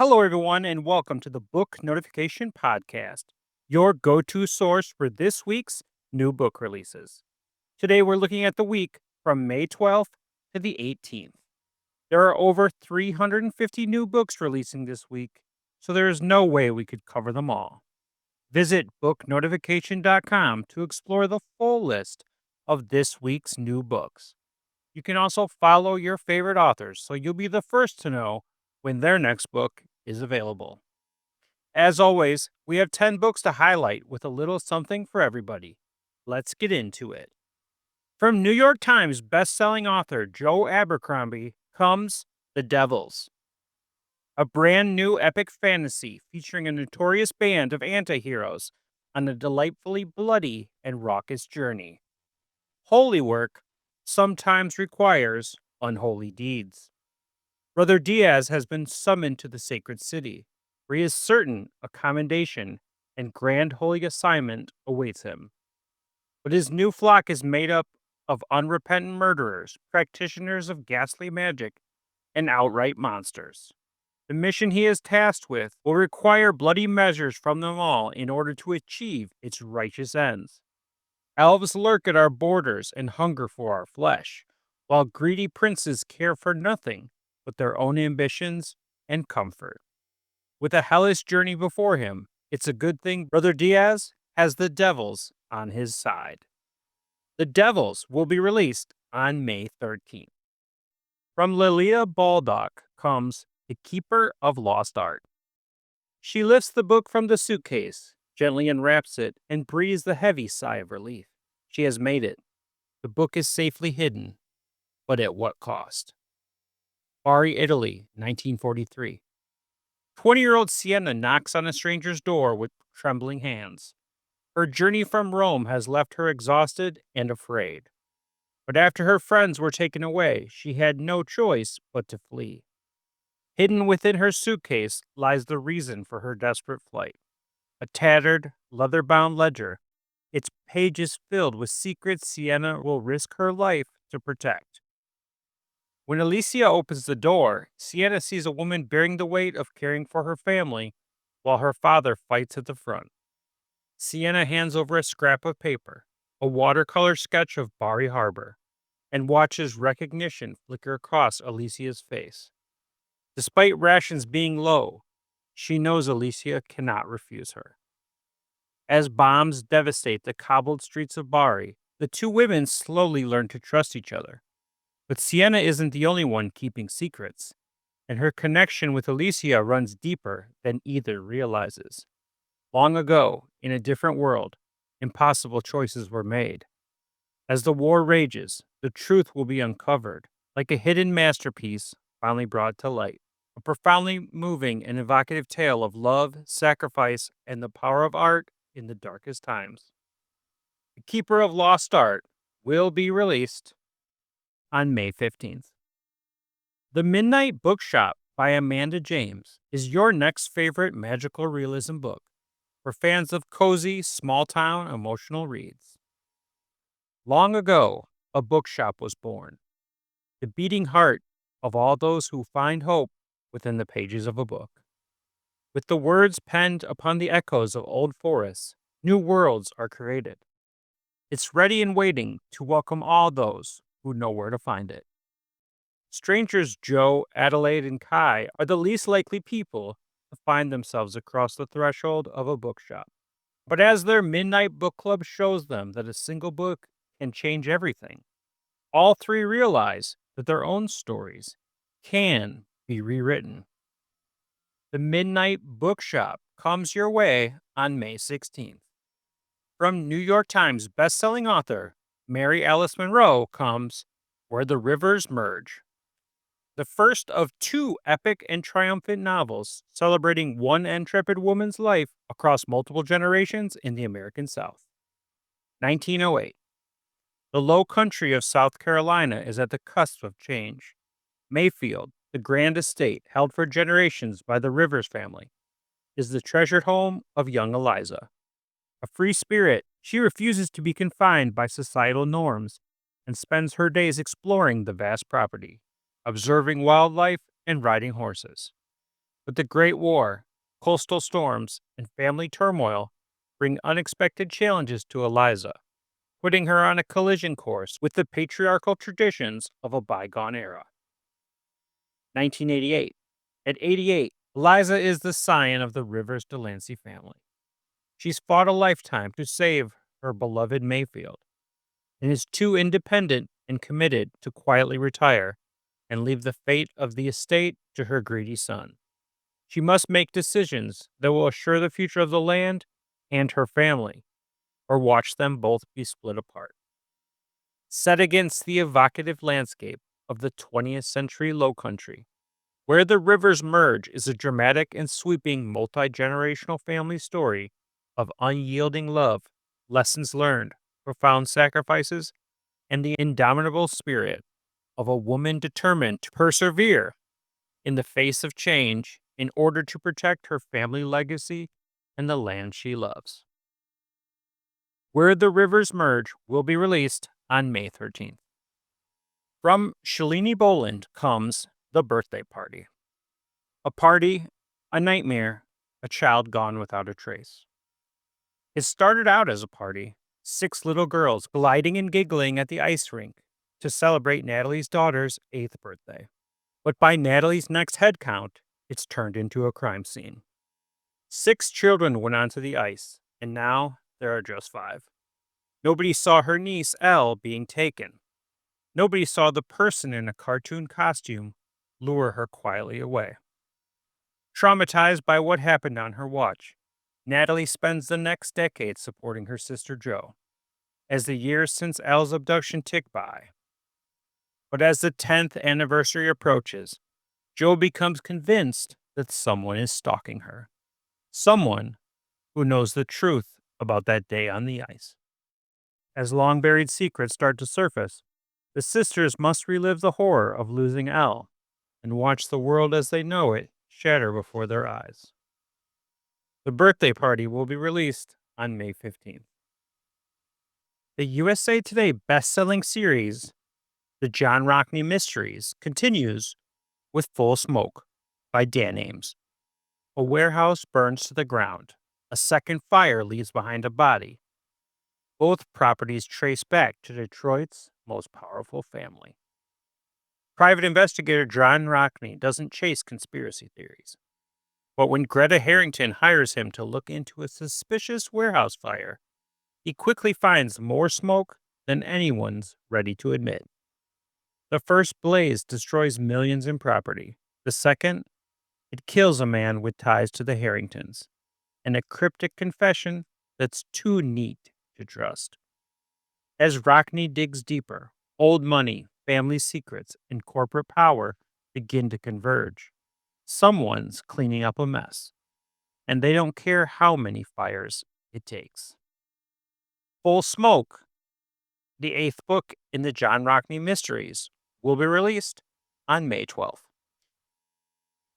Hello, everyone, and welcome to the Book Notification Podcast, your go to source for this week's new book releases. Today, we're looking at the week from May 12th to the 18th. There are over 350 new books releasing this week, so there is no way we could cover them all. Visit booknotification.com to explore the full list of this week's new books. You can also follow your favorite authors so you'll be the first to know when their next book is available. As always, we have 10 books to highlight with a little something for everybody. Let's get into it. From New York Times best-selling author Joe Abercrombie comes The Devils, a brand new epic fantasy featuring a notorious band of anti-heroes on a delightfully bloody and raucous journey. Holy work sometimes requires unholy deeds. Brother Diaz has been summoned to the sacred city, where he is certain a commendation and grand holy assignment awaits him. But his new flock is made up of unrepentant murderers, practitioners of ghastly magic, and outright monsters. The mission he is tasked with will require bloody measures from them all in order to achieve its righteous ends. Elves lurk at our borders and hunger for our flesh, while greedy princes care for nothing but their own ambitions and comfort. With a hellish journey before him, it's a good thing Brother Diaz has the devils on his side. The Devils will be released on May 13th. From Lelita Baldock comes The Keeper of Lost Art. She lifts the book from the suitcase, gently unwraps it, and breathes the heavy sigh of relief. She has made it. The book is safely hidden, but at what cost? Bari, Italy, 1943. 20-year-old Sienna knocks on a stranger's door with trembling hands. Her journey from Rome has left her exhausted and afraid. But after her friends were taken away, she had no choice but to flee. Hidden within her suitcase lies the reason for her desperate flight. A tattered, leather-bound ledger, its pages filled with secrets Sienna will risk her life to protect. When Alicia opens the door, Sienna sees a woman bearing the weight of caring for her family while her father fights at the front. Sienna hands over a scrap of paper, a watercolor sketch of Bari Harbor, and watches recognition flicker across Alicia's face. Despite rations being low, she knows Alicia cannot refuse her. As bombs devastate the cobbled streets of Bari, the two women slowly learn to trust each other. But Sienna isn't the only one keeping secrets, and her connection with Alicia runs deeper than either realizes. Long ago, in a different world, impossible choices were made. As the war rages, the truth will be uncovered, like a hidden masterpiece finally brought to light. A profoundly moving and evocative tale of love, sacrifice, and the power of art in the darkest times. The Keeper of Lost Art will be released on May 15th. The Midnight Bookshop by Amanda James is your next favorite magical realism book for fans of cozy, small-town emotional reads. Long ago, a bookshop was born, the beating heart of all those who find hope within the pages of a book. With the words penned upon the echoes of old forests, new worlds are created. It's ready and waiting to welcome all those who know where to find it. Strangers Joe, Adelaide, and Kai are the least likely people to find themselves across the threshold of a bookshop. But as their midnight book club shows them that a single book can change everything, all three realize that their own stories can be rewritten. The Midnight Bookshop comes your way on May 16th. From New York Times bestselling author Mary Alice Monroe comes Where the Rivers Merge, the first of two epic and triumphant novels celebrating one intrepid woman's life across multiple generations in the American South. 1908. The low country of South Carolina is at the cusp of change. Mayfield, the grand estate held for generations by the Rivers family, is the treasured home of young Eliza. A free spirit, she refuses to be confined by societal norms and spends her days exploring the vast property, observing wildlife, and riding horses. But the Great War, coastal storms, and family turmoil bring unexpected challenges to Eliza, putting her on a collision course with the patriarchal traditions of a bygone era. 1988. At 88, Eliza is the scion of the Rivers Delancey family. She's fought a lifetime to save her beloved Mayfield, and is too independent and committed to quietly retire and leave the fate of the estate to her greedy son. She must make decisions that will assure the future of the land and her family, or watch them both be split apart. Set against the evocative landscape of the 20th century Lowcountry, Where the Rivers Merge is a dramatic and sweeping multi-generational family story of unyielding love, lessons learned, profound sacrifices, and the indomitable spirit of a woman determined to persevere in the face of change in order to protect her family legacy and the land she loves. Where the Rivers Merge will be released on May 13th. From Shalini Boland comes The Birthday Party. A party, a nightmare, a child gone without a trace. It started out as a party, 6 little girls gliding and giggling at the ice rink to celebrate Natalie's daughter's 8th birthday. But by Natalie's next head count, it's turned into a crime scene. 6 children went onto the ice, and now there are just 5. Nobody saw her niece, Elle, being taken. Nobody saw the person in a cartoon costume lure her quietly away. Traumatized by what happened on her watch, Natalie spends the next decade supporting her sister Joe, as the years since Elle's abduction tick by. But as the 10th anniversary approaches, Joe becomes convinced that someone is stalking her. Someone who knows the truth about that day on the ice. As long-buried secrets start to surface, the sisters must relive the horror of losing Elle and watch the world as they know it shatter before their eyes. The Birthday Party will be released on May 15th. The USA Today best-selling series, The John Rockne Mysteries, continues with Full Smoke by Dan Ames. A warehouse burns to the ground. A second fire leaves behind a body. Both properties trace back to Detroit's most powerful family. Private investigator John Rockne doesn't chase conspiracy theories. But when Greta Harrington hires him to look into a suspicious warehouse fire, he quickly finds more smoke than anyone's ready to admit. The first blaze destroys millions in property. The second, it kills a man with ties to the Harringtons, and a cryptic confession that's too neat to trust. As Rockne digs deeper, old money, family secrets, and corporate power begin to converge. Someone's cleaning up a mess, and they don't care how many fires it takes. Full Smoke, the 8th book in the John Rockne Mysteries, will be released on May 12th.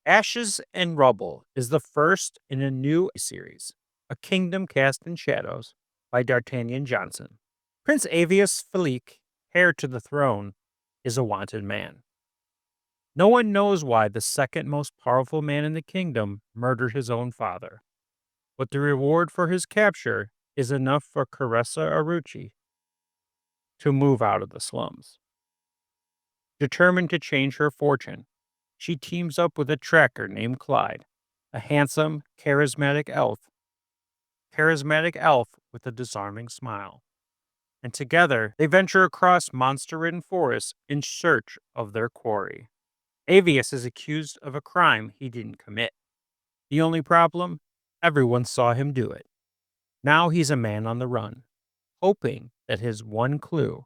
Ashes and Rubble is the first in a new series, A Kingdom Cast in Shadows, by Dartanyan Johnson. Prince Avius Philippe, heir to the throne, is a wanted man. No one knows why the second most powerful man in the kingdom murdered his own father, but the reward for his capture is enough for Caressa Arucci to move out of the slums. Determined to change her fortune, she teams up with a tracker named Clyde, a handsome, charismatic elf with a disarming smile. And together, they venture across monster-ridden forests in search of their quarry. Avius is accused of a crime he didn't commit. The only problem? Everyone saw him do it. Now he's a man on the run, hoping that his one clue,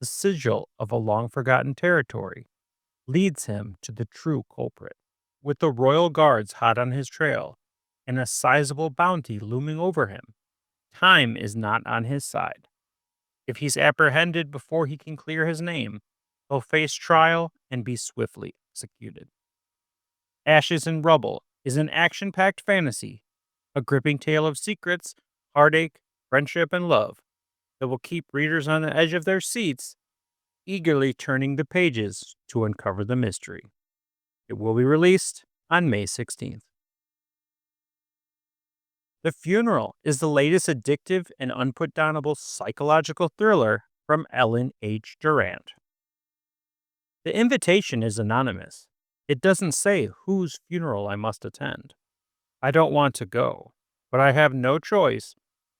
the sigil of a long-forgotten territory, leads him to the true culprit. With the royal guards hot on his trail and a sizable bounty looming over him, time is not on his side. If he's apprehended before he can clear his name, he'll face trial and be swiftly executed. Ashes and Rubble is an action-packed fantasy, a gripping tale of secrets, heartache, friendship, and love that will keep readers on the edge of their seats, eagerly turning the pages to uncover the mystery. It will be released on May 16th. The Funeral is the latest addictive and unputdownable psychological thriller from Ellen H. Durrant. The invitation is anonymous. It doesn't say whose funeral I must attend. I don't want to go, but I have no choice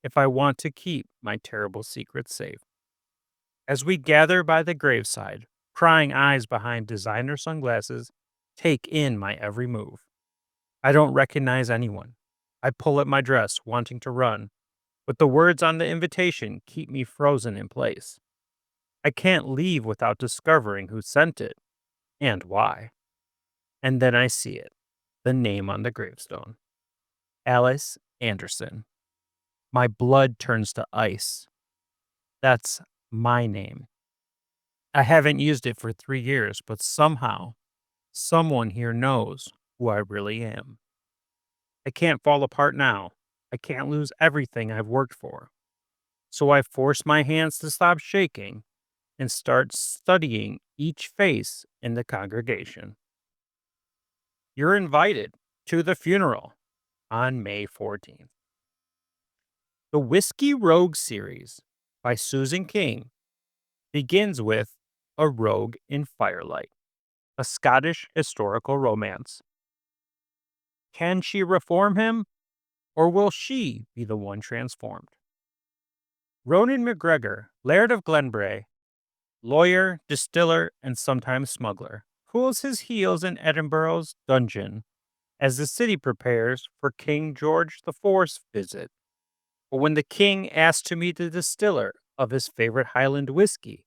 if I want to keep my terrible secrets safe. As we gather by the graveside, prying eyes behind designer sunglasses take in my every move. I don't recognize anyone. I pull at my dress, wanting to run, but the words on the invitation keep me frozen in place. I can't leave without discovering who sent it and why. And then I see it, the name on the gravestone. Alice Anderson. My blood turns to ice. That's my name. I haven't used it for 3 years, but somehow, someone here knows who I really am. I can't fall apart now. I can't lose everything I've worked for. So I force my hands to stop shaking and start studying each face in the congregation. You're invited to the funeral on May 14th. The Whiskey Rogue series by Susan King begins with A Rogue in Firelight, a Scottish historical romance. Can she reform him, or will she be the one transformed? Ronan McGregor, Laird of Glenbray, lawyer, distiller, and sometimes smuggler, cools his heels in Edinburgh's dungeon as the city prepares for King George IV's visit. But when the king asks to meet the distiller of his favorite Highland whiskey,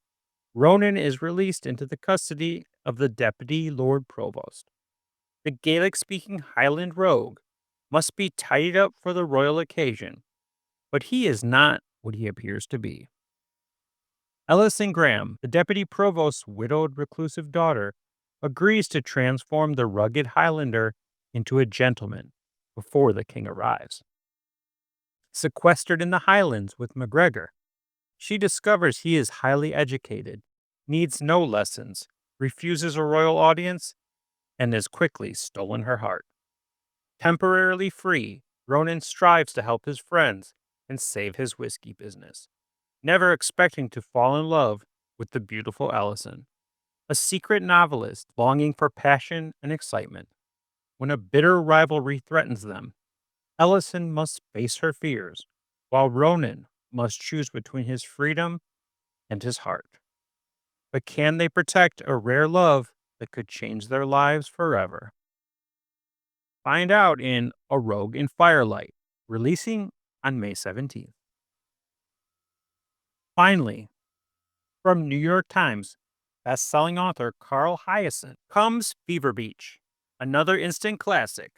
Ronan is released into the custody of the Deputy Lord Provost. The Gaelic-speaking Highland rogue must be tidied up for the royal occasion, but he is not what he appears to be. Ellison Graham, the Deputy Provost's widowed reclusive daughter, agrees to transform the rugged Highlander into a gentleman before the king arrives. Sequestered in the Highlands with McGregor, she discovers he is highly educated, needs no lessons, refuses a royal audience, and is quickly stolen her heart. Temporarily free, Ronan strives to help his friends and save his whiskey business, never expecting to fall in love with the beautiful Ellison, a secret novelist longing for passion and excitement. When a bitter rivalry threatens them, Ellison must face her fears, while Ronan must choose between his freedom and his heart. But can they protect a rare love that could change their lives forever? Find out in A Rogue in Firelight, releasing on May 17th. Finally, from New York Times best-selling author Carl Hiaasen comes Fever Beach, another instant classic,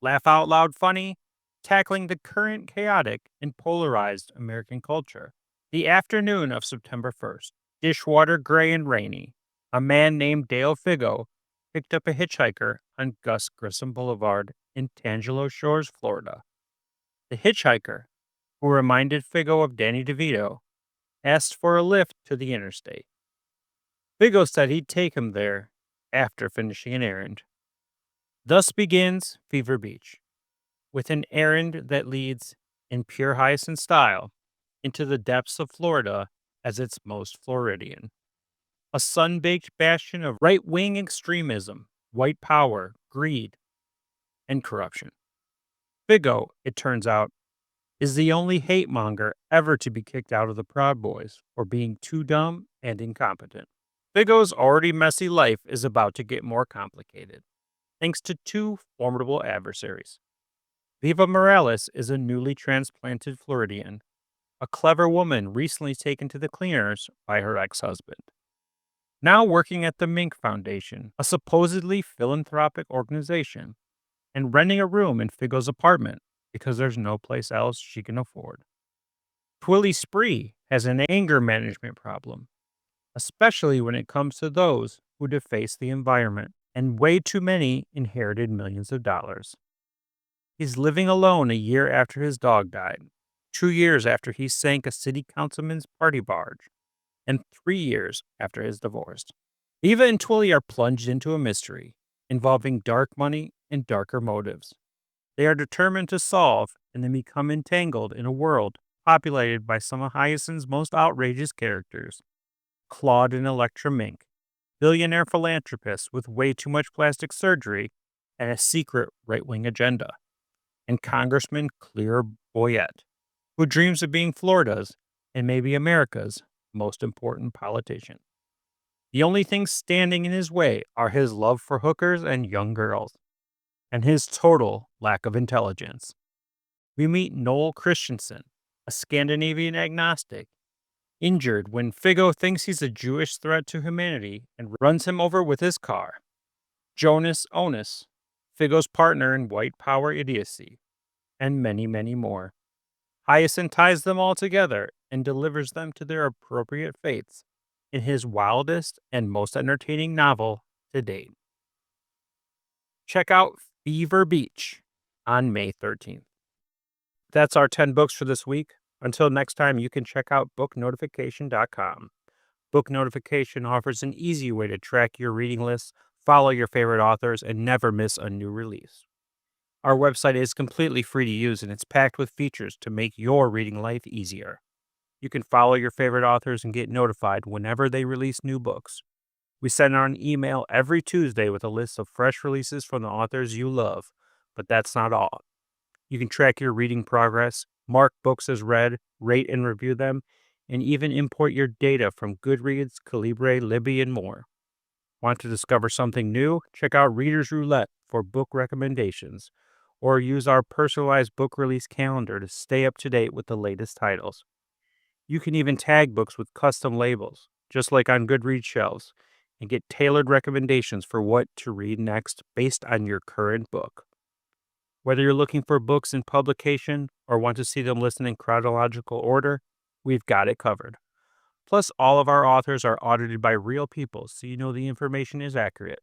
laugh out loud funny, tackling the current chaotic and polarized American culture. The afternoon of September 1st, dishwater gray and rainy, a man named Dale Figo picked up a hitchhiker on Gus Grissom Boulevard in Tangelo Shores, Florida. The hitchhiker, who reminded Figo of Danny DeVito, asked for a lift to the interstate. Figo said he'd take him there after finishing an errand. Thus begins Fever Beach, with an errand that leads, in pure Hiaasen style, into the depths of Florida as its most Floridian. A sun-baked bastion of right-wing extremism, white power, greed, and corruption. Figo, it turns out, is the only hate monger ever to be kicked out of the Proud Boys for being too dumb and incompetent. Figo's already messy life is about to get more complicated, thanks to two formidable adversaries. Viva Morales is a newly transplanted Floridian, a clever woman recently taken to the cleaners by her ex-husband. Now working at the Mink Foundation, a supposedly philanthropic organization, and renting a room in Figo's apartment because there's no place else she can afford. Twilly Spree has an anger management problem, especially when it comes to those who deface the environment, and way too many inherited millions of dollars. He's living alone a year after his dog died, 2 years after he sank a city councilman's party barge, and 3 years after his divorce. Eva and Twilly are plunged into a mystery, involving dark money and darker motives. They are determined to solve and then become entangled in a world populated by some of Hiaasen's most outrageous characters. Claude and Electra Mink, billionaire philanthropists with way too much plastic surgery and a secret right-wing agenda, and Congressman Clear Boyette, who dreams of being Florida's and maybe America's most important politician. The only things standing in his way are his love for hookers and young girls, and his total lack of intelligence. We meet Noel Christensen, a Scandinavian agnostic, injured when Figo thinks he's a Jewish threat to humanity and runs him over with his car. Jonas Onus, Figo's partner in white power idiocy, and many, many more. Hiaasen ties them all together and delivers them to their appropriate fates in his wildest and most entertaining novel to date. Check out Fever Beach on May 13th. That's our 10 books for this week. Until next time, you can check out booknotification.com. Book Notification offers an easy way to track your reading lists, follow your favorite authors, and never miss a new release. Our website is completely free to use, and it's packed with features to make your reading life easier. You can follow your favorite authors and get notified whenever they release new books. We send out an email every Tuesday with a list of fresh releases from the authors you love, but that's not all. You can track your reading progress, mark books as read, rate and review them, and even import your data from Goodreads, Calibre, Libby, and more. Want to discover something new? Check out Reader's Roulette for book recommendations, or use our personalized book release calendar to stay up to date with the latest titles. You can even tag books with custom labels, just like on Goodreads shelves, and get tailored recommendations for what to read next based on your current book. Whether you're looking for books in publication or want to see them listed in chronological order, we've got it covered. Plus, all of our authors are audited by real people, so you know the information is accurate.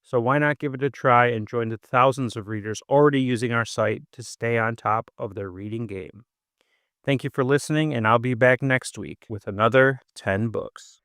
So why not give it a try and join the thousands of readers already using our site to stay on top of their reading game. Thank you for listening, and I'll be back next week with another 10 books.